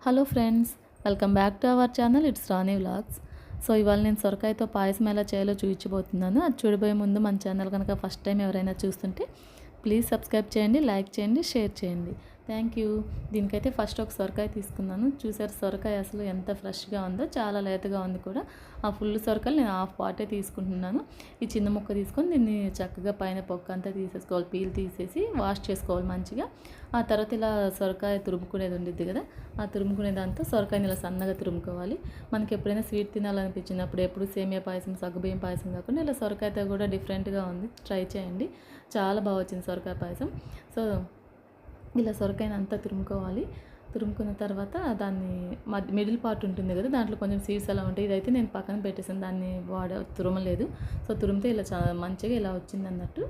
Hello friends, welcome back to our channel. It's Rani vlogs. So ఇవాళ నేను సొరకాయతో పాయసం ఎలా చేయాలో చూపించబోతున్నాను. అది చూడబోయే ముందు మన ఛానల్ కనుక ఫస్ట్ టైం ఎవరైనా చూస్తుంటే ప్లీజ్ సబ్స్క్రైబ్ చేయండి, లైక్ చేయండి, షేర్ చేయండి. Thank you. దీనికైతే ఫస్ట్ ఒక సొరకాయ తీసుకున్నాను. చూసారు సొరకాయ అసలు ఎంత ఫ్రెష్గా ఉందో, చాలా లేతగా ఉంది కూడా. ఆ ఫుల్ సొరకాయలు నేను హాఫ్ పార్టే తీసుకుంటున్నాను. ఈ చిన్న ముక్క తీసుకొని దీన్ని చక్కగా పైన పొక్క అంతా తీసేసుకోవాలి, పీల్ తీసేసి వాష్ చేసుకోవాలి మంచిగా. ఆ తర్వాత ఇలా సొరకాయ తురుముకునేది ఉండిద్ది కదా, ఆ తురుముకునే దాంతో సొరకాయని ఇలా సన్నగా తురుముకోవాలి. మనకి ఎప్పుడైనా స్వీట్ తినాలనిపించినప్పుడు ఎప్పుడు సేమియా పాయసం, సగ్గుబియ్యం పాయసం కాకుండా ఇలా సొరకాయతో కూడా డిఫరెంట్గా ఉంది, ట్రై చేయండి. చాలా బాగా వచ్చింది సొరకాయ పాయసం. సో ఇలా సొరకాయని అంతా తురుముకోవాలి. తురుముకున్న తర్వాత దాన్ని మిడిల్ పార్ట్ ఉంటుంది కదా, దాంట్లో కొంచెం సీడ్స్ అలా ఉంటాయి. ఇదైతే నేను పక్కన పెట్టేసాను, దాన్ని తురమలేదు. సో తురిమితే ఇలా చాలా మంచిగా ఇలా వచ్చింది అన్నట్టు.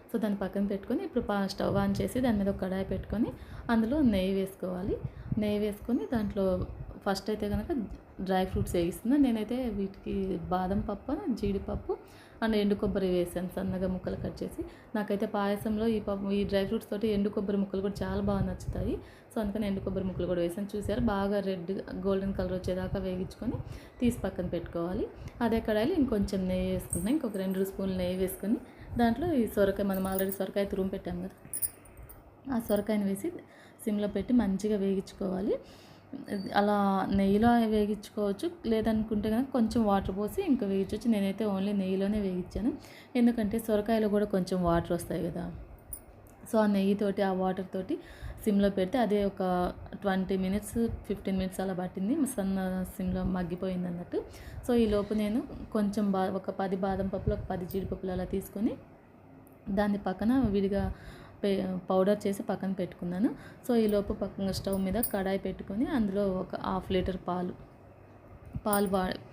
సో దాన్ని పక్కన పెట్టుకొని ఇప్పుడు స్టవ్ ఆన్ చేసి దాని మీద ఒక కడాయి పెట్టుకొని అందులో నెయ్యి వేసుకోవాలి. నెయ్యి వేసుకొని దాంట్లో ఫస్ట్ అయితే కనుక డ్రై ఫ్రూట్స్ వేయిస్తున్నాను. నేనైతే వీటికి బాదం పప్పు, జీడిపప్పు అండ్ ఎండు కొబ్బరి వేసాను సన్నగా ముక్కలు కట్ చేసి. నాకైతే పాయసంలో ఈ డ్రై ఫ్రూట్స్ తోటి ఎండు కొబ్బరి ముక్కలు కూడా చాలా బాగా నచ్చుతాయి. సో అందుకని ఎండు కొబ్బరి ముక్కలు కూడా వేసాను. చూసారు బాగా రెడ్ గోల్డెన్ కలర్ వచ్చేదాకా వేగించుకొని తీసి పక్కన పెట్టుకోవాలి. అదే కడాయిలో ఇంకొంచెం నెయ్యి వేసుకున్నాను. ఇంకొక 2 స్పూన్లు నెయ్యి వేసుకొని దాంట్లో ఈ సొరకాయ, మనం ఆల్రెడీ సొరకాయ తురుము పెట్టాం కదా, ఆ సొరకాయని వేసి సిమ్లో పెట్టి మంచిగా వేగించుకోవాలి. అలా నెయ్యిలో వేగించుకోవచ్చు, లేదనుకుంటే కనుక కొంచెం వాటర్ పోసి ఇంకా వేగించవచ్చు. నేనైతే ఓన్లీ నెయ్యిలోనే వేగించాను, ఎందుకంటే సొరకాయలో కూడా కొంచెం వాటర్ వస్తాయి కదా. సో ఆ నెయ్యితోటి, ఆ వాటర్ తోటి సిమ్లో పెడితే అదే ఒక 20 మినిట్స్ 15 మినిట్స్ అలా పట్టింది, సన్న సిమ్లో మగ్గిపోయింది అన్నట్టు. సో ఈలోపు నేను కొంచెం ఒక 10 బాదం పప్పులు, ఒక 10 జీడిపప్పులు అలా తీసుకొని దాన్ని పక్కన విడిగా పౌడర్ చేసి పక్కన పెట్టుకున్నాను. సో ఈలోపు పక్కన స్టవ్ మీద కడాయి పెట్టుకొని అందులో ఒక 1/2 లీటర్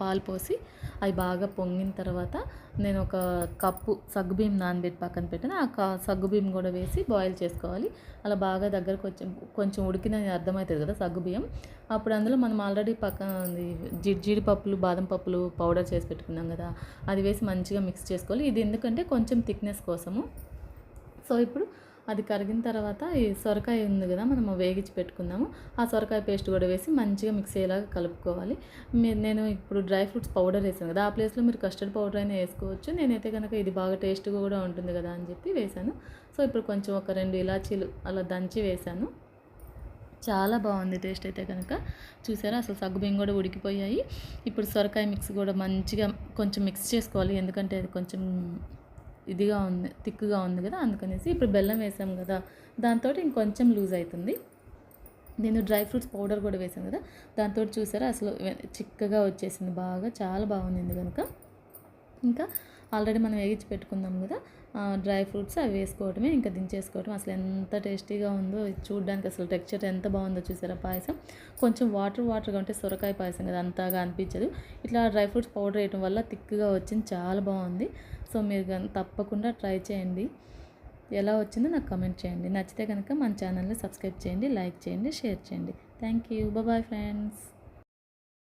పాలు పోసి అవి బాగా పొంగిన తర్వాత నేను ఒక కప్పు సగ్గుబియ్యం నానబెట్టి పక్కన పెట్టాను. ఆ సగ్గుబియ్యం కూడా వేసి బాయిల్ చేసుకోవాలి. అలా బాగా దగ్గరకు కొంచెం ఉడికినది అర్థమవుతుంది కదా సగ్గుబియ్యం. అప్పుడు అందులో మనం ఆల్రెడీ పక్కన జీడిపప్పులు, బాదం పప్పులు పౌడర్ చేసి పెట్టుకున్నాం కదా, అది వేసి మంచిగా మిక్స్ చేసుకోవాలి. ఇది ఎందుకంటే కొంచెం థిక్నెస్ కోసము. సో ఇప్పుడు అది కరిగిన తర్వాత ఈ సొరకాయ ఉంది కదా మనం వేగించి పెట్టుకున్నాము, ఆ సొరకాయ పేస్ట్ కూడా వేసి మంచిగా మిక్స్ అయ్యేలాగా కలుపుకోవాలి. నేను ఇప్పుడు డ్రై ఫ్రూట్స్ పౌడర్ వేసాను కదా, ఆ ప్లేస్లో మీరు కస్టర్డ్ పౌడర్ అయినా వేసుకోవచ్చు. నేనైతే కనుక ఇది బాగా టేస్ట్గా కూడా ఉంటుంది కదా అని చెప్పి వేసాను. సో ఇప్పుడు కొంచెం ఒక 2 ఇలాచీలు అలా దంచి వేసాను. చాలా బాగుంది టేస్ట్ అయితే కనుక. చూసారా అసలు సగ్గుబియ్యం కూడా ఉడికిపోయాయి. ఇప్పుడు సొరకాయ మిక్స్ కూడా మంచిగా కొంచెం మిక్స్ చేసుకోవాలి, ఎందుకంటే అది కొంచెం ఇదిగా ఉంది, థిక్గా ఉంది కదా, అందుకనేసి. ఇప్పుడు బెల్లం వేసాం కదా, దాంతో ఇంకొంచెం లూజ్ అవుతుంది. నేను డ్రై ఫ్రూట్స్ పౌడర్ కూడా వేసాను కదా, దాంతో చూసారా అసలు చిక్కగా వచ్చేసింది, బాగా చాలా బాగుంది కనుక. ఇంకా ఆల్రెడీ మనం వేగించి పెట్టుకుందాం కదా డ్రై ఫ్రూట్స్, అవి వేసుకోవడమే, ఇంకా దించేసుకోవడం. అసలు ఎంత టేస్టీగా ఉందో చూడడానికి, అసలు టెక్స్చర్ ఎంత బాగుందో చూసారా. పాయసం కొంచెం వాటర్గా ఉంటే సొరకాయ పాయసం కదా అంతగా అనిపించదు. ఇట్లా డ్రై ఫ్రూట్స్ పౌడర్ వేయడం వల్ల థిక్గా వచ్చింది, చాలా బాగుంది. సో మీరు తప్పకుండా ట్రై చేయండి. ఎలా వచ్చిందో నాకు కమెంట్ చేయండి. నచ్చితే కనుక మన ఛానల్ని సబ్స్క్రైబ్ చేయండి, లైక్ చేయండి, షేర్ చేయండి. Thank you. Bye friends.